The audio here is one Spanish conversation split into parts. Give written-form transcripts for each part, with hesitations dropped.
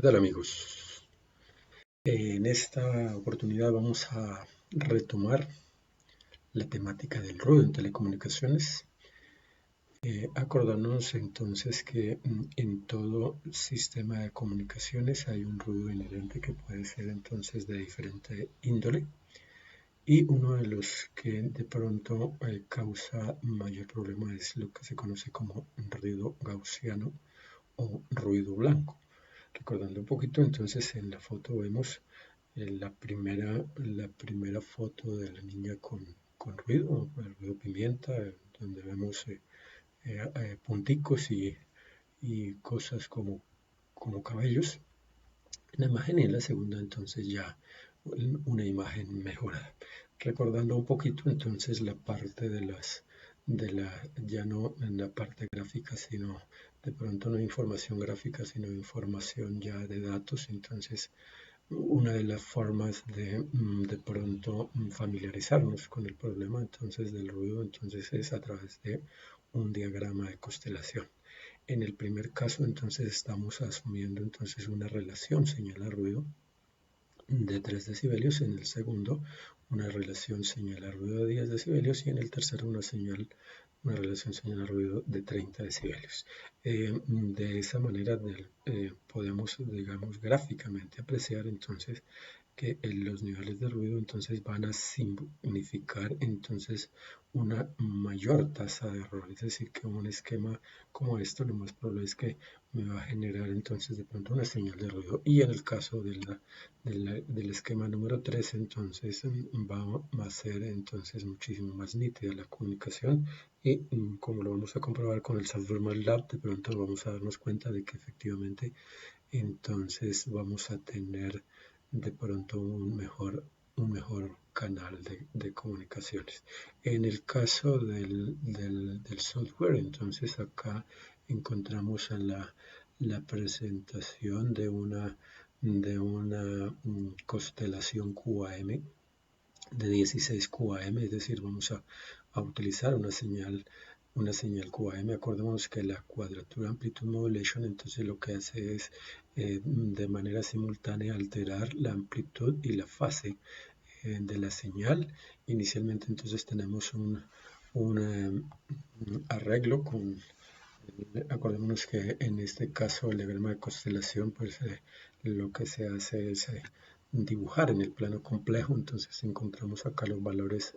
¿Qué tal amigos? En esta oportunidad vamos a retomar la temática del ruido en telecomunicaciones, acordándonos entonces que en todo sistema de comunicaciones hay un ruido inherente que puede ser entonces de diferente índole y uno de los que de pronto causa mayor problema es lo que se conoce como ruido gaussiano o ruido blanco. Recordando un poquito, entonces en la foto vemos la primera foto de la niña con ruido, el ruido pimienta, donde vemos punticos y cosas como cabellos. La imagen y en la segunda entonces ya una imagen mejorada. Recordando un poquito entonces la parte ya no en la parte gráfica, sino de pronto no información gráfica, sino información ya de datos. Entonces, una de las formas de pronto familiarizarnos con el problema entonces del ruido entonces es a través de un diagrama de constelación. En el primer caso entonces estamos asumiendo entonces una relación señal-ruido de 3 decibelios, en el segundo una relación señal-ruido de 10 decibelios y en el tercero una relación señal-ruido de 30 decibelios. De esa manera podemos, digamos, gráficamente apreciar entonces que los niveles de ruido entonces van a significar entonces una mayor tasa de error. Es decir, que un esquema como esto lo más probable es que me va a generar entonces de pronto una señal de ruido. Y en el caso del esquema número 3 entonces va a ser entonces muchísimo más nítida la comunicación y como lo vamos a comprobar con el software MATLAB, de pronto vamos a darnos cuenta de que efectivamente entonces vamos a tener de pronto un mejor canal de comunicaciones. En el caso del software, entonces acá encontramos la presentación de una constelación QAM de 16 QAM, es decir, vamos a utilizar una señal QAM. Acordémonos que la Quadrature Amplitude Modulation entonces lo que hace es de manera simultánea alterar la amplitud y la fase de la señal. Inicialmente entonces tenemos un arreglo acordémonos que en este caso el diagrama de constelación pues lo que se hace es dibujar en el plano complejo. Entonces encontramos acá los valores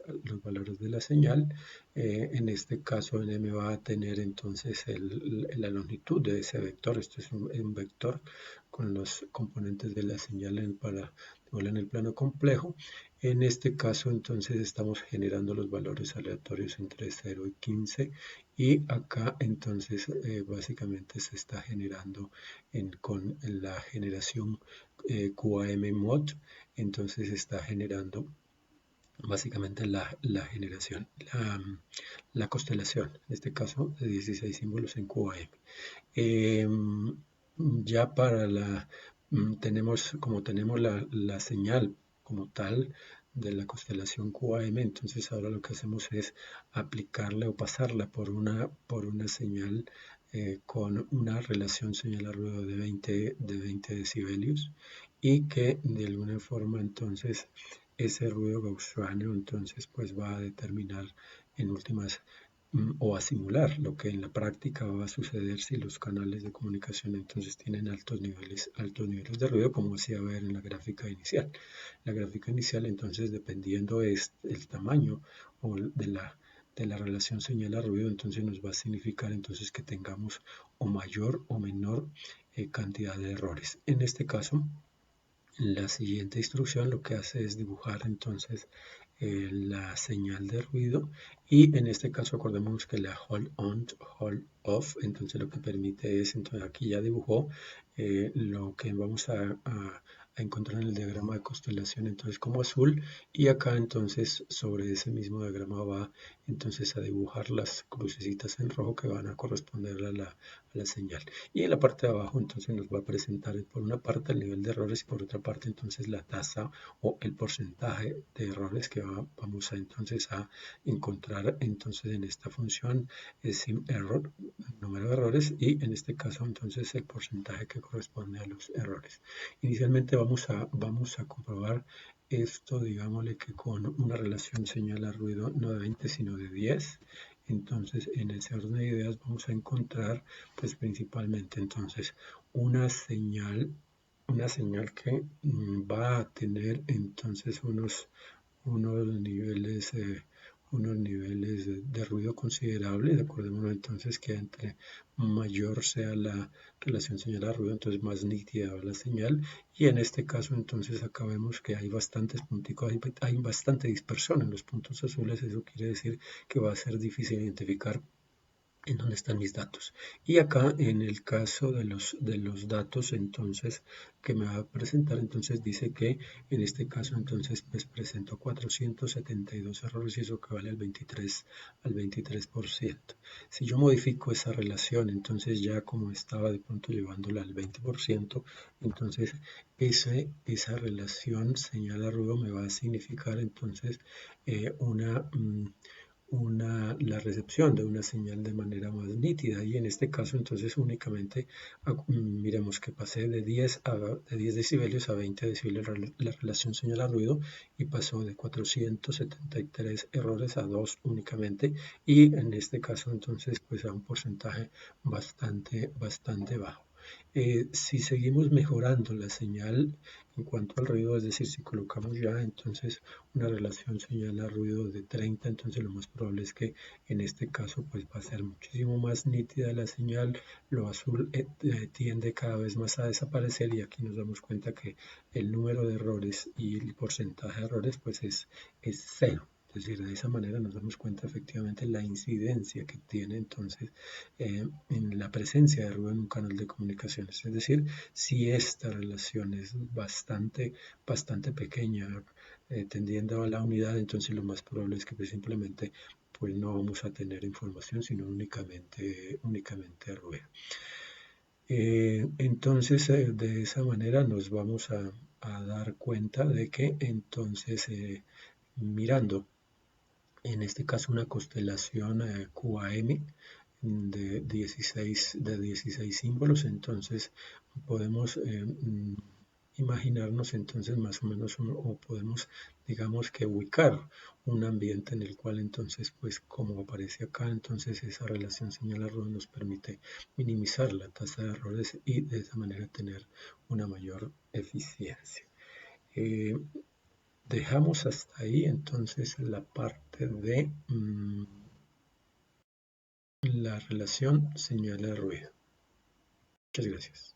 de la señal. En este caso en M va a tener entonces la longitud de ese vector. Esto es un vector con los componentes de la señal en el plano complejo. En este caso entonces estamos generando los valores aleatorios entre 0 y 15 y acá entonces básicamente se está generando con la generación QAM mod, entonces está generando básicamente la generación, la constelación, en este caso de 16 símbolos en QAM. Ya para como tenemos la señal como tal de la constelación QAM, entonces ahora lo que hacemos es aplicarla o pasarla por una señal con una relación señal a ruido de 20 decibelios y que de alguna forma entonces ese ruido gaussiano entonces pues va a determinar en últimas o a simular lo que en la práctica va a suceder si los canales de comunicación entonces tienen altos niveles de ruido, como hacía ver en la gráfica inicial. La gráfica inicial entonces dependiendo el tamaño o de la relación señal a ruido, entonces nos va a significar entonces que tengamos o mayor o menor cantidad de errores. En este caso, la siguiente instrucción lo que hace es dibujar entonces la señal de ruido y en este caso acordémonos que la hold on, hold off, entonces lo que permite es, entonces aquí ya dibujó lo que vamos a encontrar en el diagrama de constelación entonces como azul y acá entonces sobre ese mismo diagrama va entonces a dibujar las crucecitas en rojo que van a corresponder a la señal. Y en la parte de abajo entonces nos va a presentar por una parte el nivel de errores y por otra parte entonces la tasa o el porcentaje de errores que vamos a entonces a encontrar entonces en esta función sim error, número de errores, y en este caso entonces el porcentaje que corresponde a los errores. Inicialmente vamos a comprobar esto, digámosle que con una relación señal a ruido no de 20 sino de 10. Entonces en ese orden de ideas vamos a encontrar pues principalmente entonces una señal que va a tener entonces unos niveles, unos niveles de ruido considerables. Acordémonos entonces que entre mayor sea la relación señal a ruido, entonces más nítida va la señal. Y en este caso entonces acá vemos que hay bastantes punticos, hay bastante dispersión en los puntos azules. Eso quiere decir que va a ser difícil identificar en dónde están mis datos. Y acá en el caso de los datos entonces que me va a presentar, entonces dice que en este caso entonces pues presento 472 errores y eso equivale al 23%. Si yo modifico esa relación, entonces ya como estaba de pronto llevándola al 20%, entonces esa relación señal a ruido me va a significar entonces la recepción de una señal de manera más nítida, y en este caso entonces únicamente miremos que pasé de 10 decibelios a 20 decibelios la relación señal a ruido, y pasó de 473 errores a 2 únicamente, y en este caso entonces pues a un porcentaje bastante bajo. Si seguimos mejorando la señal en cuanto al ruido, es decir, si colocamos ya entonces una relación señal a ruido de 30, entonces lo más probable es que en este caso pues va a ser muchísimo más nítida la señal. Lo azul tiende cada vez más a desaparecer, y aquí nos damos cuenta que el número de errores y el porcentaje de errores pues es cero. Es decir, de esa manera nos damos cuenta efectivamente la incidencia que tiene entonces en la presencia de ruido en un canal de comunicaciones. Es decir, si esta relación es bastante pequeña, tendiendo a la unidad, entonces lo más probable es que pues, simplemente pues no vamos a tener información, sino únicamente ruido. Entonces, de esa manera nos vamos a dar cuenta de que entonces mirando en este caso una constelación QAM de 16 símbolos, entonces podemos imaginarnos entonces más o menos o podemos digamos que ubicar un ambiente en el cual entonces pues como aparece acá, entonces esa relación señal-error nos permite minimizar la tasa de errores y de esa manera tener una mayor eficiencia. Dejamos hasta ahí entonces la parte de la relación señal-ruido. Muchas gracias.